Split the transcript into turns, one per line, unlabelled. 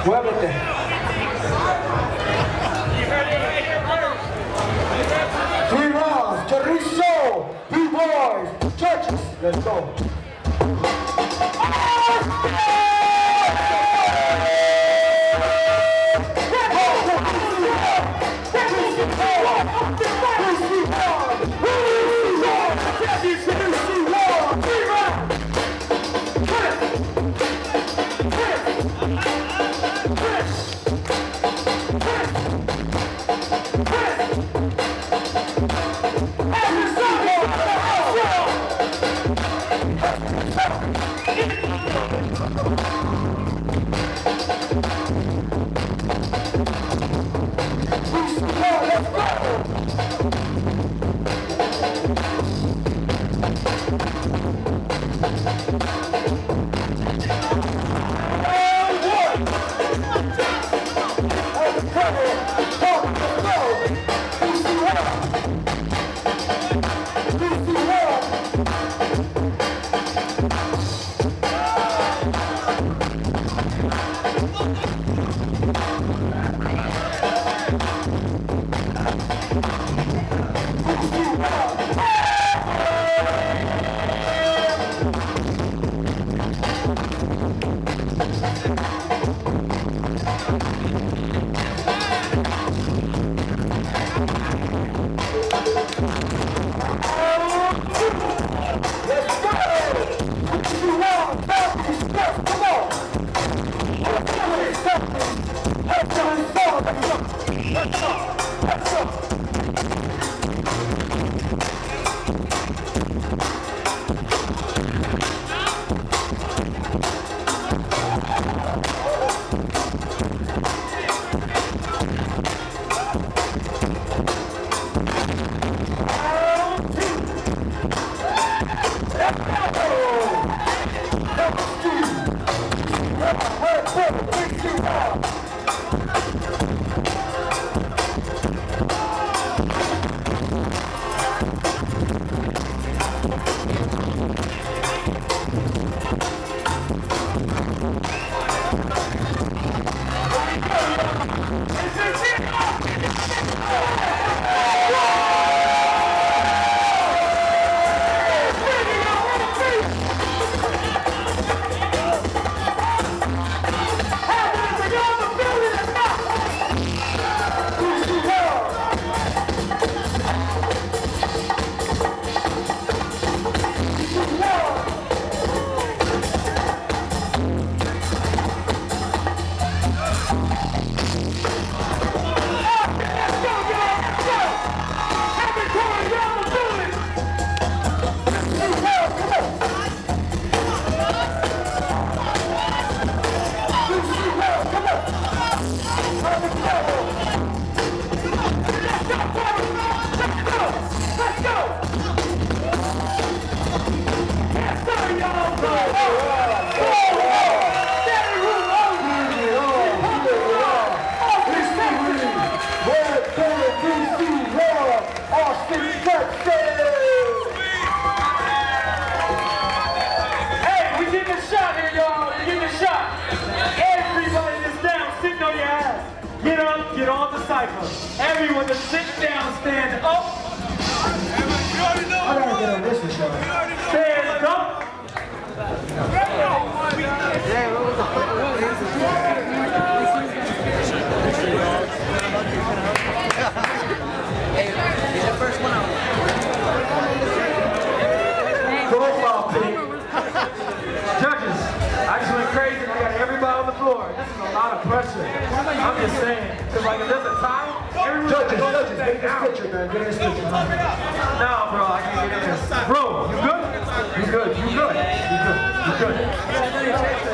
Muévete. 3 rounds. Chorizo. B-boys. Churches. Let's go.
Everyone to sit down, stand up.
I gotta get on this one, Sean.
Stand up.
He's the first one out.
Profile pic. Judges, I just went crazy. I got everybody on the floor. This is a lot of pressure. I'm just saying, because like if there's a time,
Judges, get in this picture, man. Get in this picture.
no, bro, I can't get in this. Bro, you good? You good? You good? You good? You good?